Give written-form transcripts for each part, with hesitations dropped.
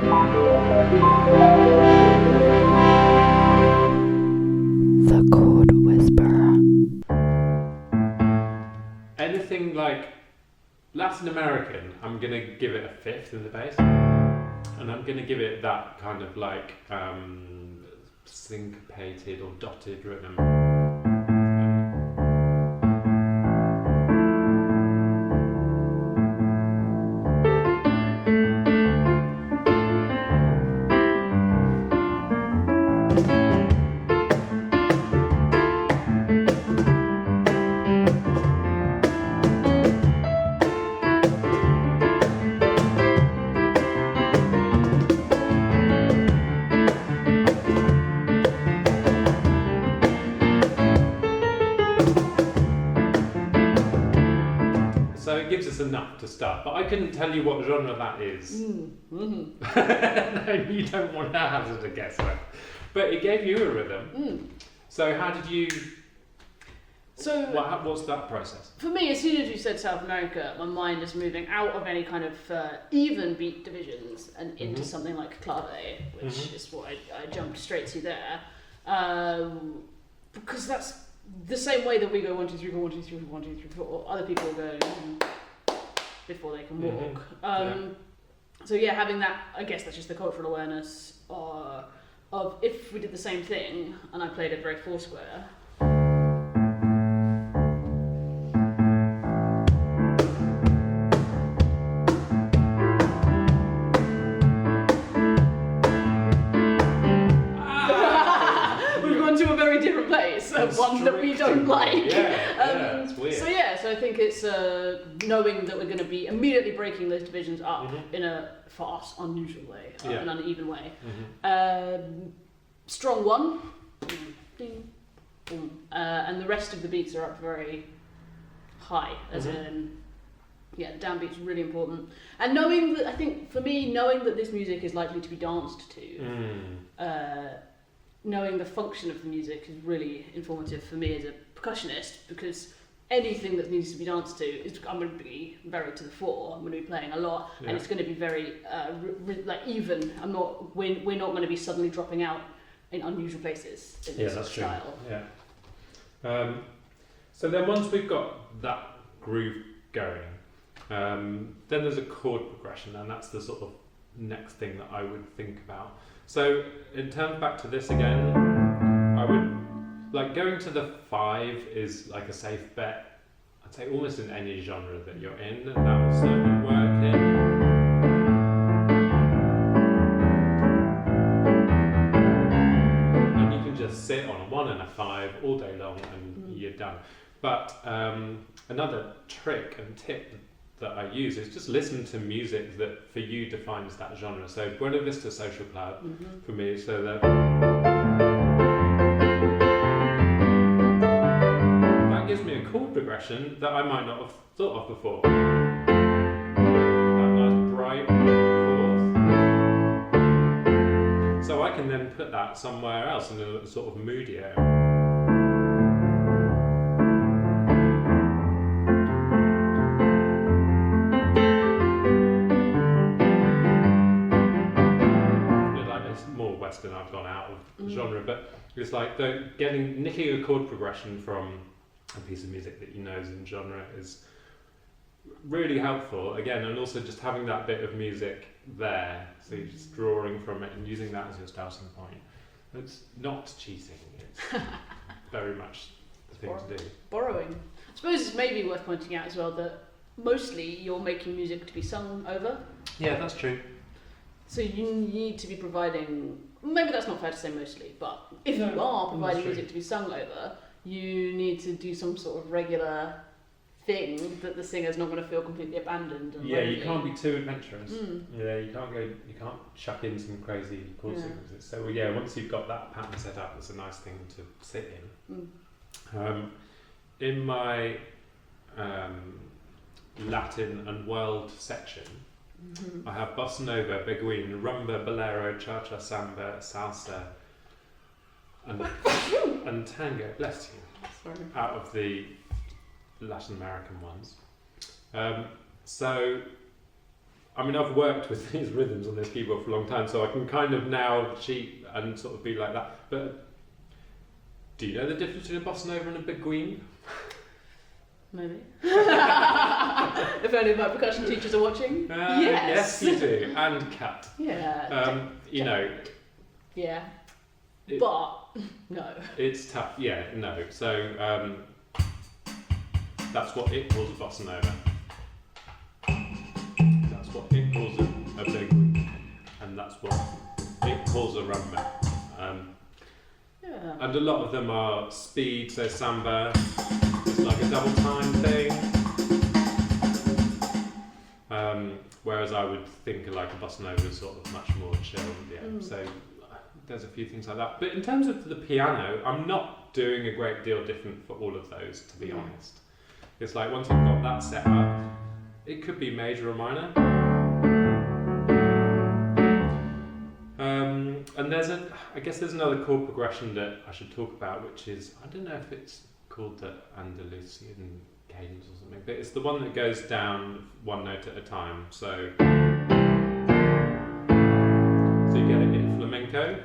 The Chord Whisperer. Anything like Latin American, I'm going to give it a fifth in the bass. And I'm going to give it that kind of like syncopated or dotted rhythm. So it gives us enough to start, but I couldn't tell you what genre that is. No, you don't want to hazard a guess. But it gave you a rhythm. So how did you... So what's that process? for me, as soon as you said South America, my mind is moving out of any kind of even beat divisions and into something like clave, which is what I jumped straight to there. Because that's the same way that we go 1, 2, 3, 4, 1, 2, 3, 4, 1, 2, 3, 4. Other people are going before they can walk. So yeah, having that, I guess that's just the cultural awareness of if we did the same thing and I played it very four square. One that we don't like. Yeah, it's weird. So I think it's knowing that we're going to be immediately breaking those divisions up in a, for us, unusual way, an uneven way. Strong one, ding, boom, and the rest of the beats are up very high, as in, the downbeat's really important. And knowing that, I think for me, knowing that this music is likely to be danced to. Knowing the function of the music is really informative for me as a percussionist, because anything that needs to be danced to is I'm going to be very to the fore. I'm going to be playing a lot, and it's going to be very like even. We're not going to be suddenly dropping out in unusual places in this style. True. Yeah. So then once we've got that groove going, then there's a chord progression, and that's the sort of next thing that I would think about. So in terms back to this again, I would like going to the 5 is like a safe bet. I'd say almost in any genre that you're in, and that will certainly work in. And you can just sit on a 1 and a 5 all day long and you're done. But another trick and tip that I use is just listen to music that for you defines that genre. So Buena Vista Social Club for me, so that gives me a chord progression that I might not have thought of before. That nice bright 4th. So I can then put that somewhere else in a sort of moodier. Western, I've gone out of genre, but it's like nicking a chord progression from a piece of music that you know is in genre is really helpful again, and also just having that bit of music there, so you're just drawing from it and using that as your starting point. It's not cheating, it's very much the thing to do. Borrowing. I suppose it's maybe worth pointing out as well that mostly you're making music to be sung over. Yeah, that's true. So you need to be providing, maybe that's not fair to say mostly, but if you are providing music to be sung over, you need to do some sort of regular thing that the singer's not going to feel completely abandoned. And lonely. You can't be too adventurous. Yeah, you can't chuck in some crazy chord sequences. So once you've got that pattern set up, it's a nice thing to sit in. In my Latin and world section, I have bossa nova, beguine, rumba, bolero, cha-cha, samba, salsa, and tango. Bless you. Sorry. Out of the Latin American ones. So I mean, I've worked with these rhythms on this keyboard for a long time, so I can kind of now cheat and sort of be like that. But do you know the difference between a bossa nova and a beguine? Maybe. If only my percussion teachers are watching. Yes, you do. And cat. Yeah. You know. Yeah. It- But no. It's tough. Yeah, no. So that's what it calls a bossa nova. That's what it calls a beguine. And that's what it calls a rumba. Yeah. And a lot of them are speed, so samba. It's like a double time thing. Whereas I would think like a bossa nova is sort of much more chill. Yeah. So there's a few things like that. But in terms of the piano, I'm not doing a great deal different for all of those, to be honest. It's like once I've got that set up, it could be major or minor. And I guess there's another chord progression that I should talk about, which is, I don't know if it's called the Andalusian cadence or something, but it's the one that goes down one note at a time. So you get it in flamenco.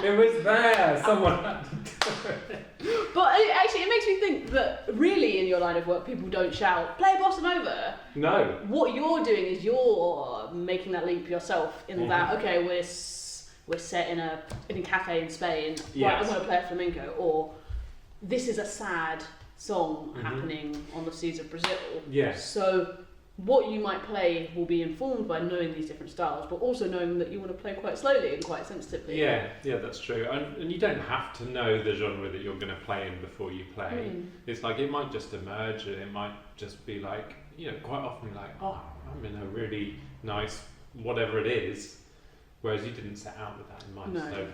It was there. Someone had to do it. But actually, it makes me think that really in your line of work, people don't shout, play bossa nova. No. What you're doing is you're making that leap yourself in that, okay, we're set in a cafe in Spain, right, I'm going to play a flamenco, or this is a sad song happening on the seas of Brazil. Yes. So what you might play will be informed by knowing these different styles, but also knowing that you want to play quite slowly and quite sensitively. Yeah, that's true. And you don't have to know the genre that you're going to play in before you play. It's like it might just emerge, and it might just be like, quite often you're like, oh, I'm in a really nice whatever it is, whereas you didn't set out with that in mind. No. So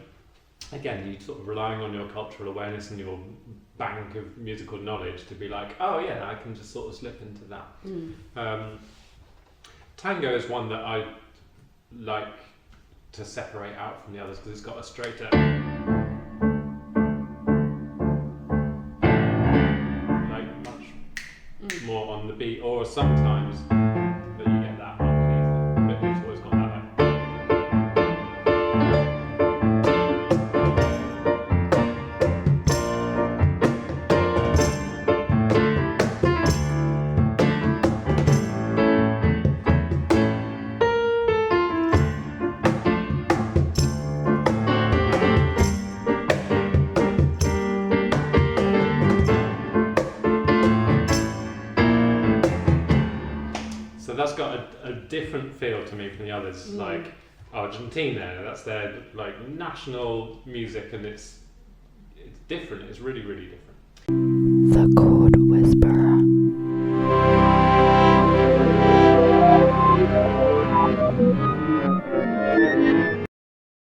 again, you're sort of relying on your cultural awareness and your bank of musical knowledge to be like, oh yeah, I can just sort of slip into that. Tango is one that I like to separate out from the others because it's got a straighter, like much more on the beat, or sometimes that you get that underneath it, but it's always got that like. That's got a different feel to me from the others. Like Argentina, that's their like national music, and it's different. It's really, really different.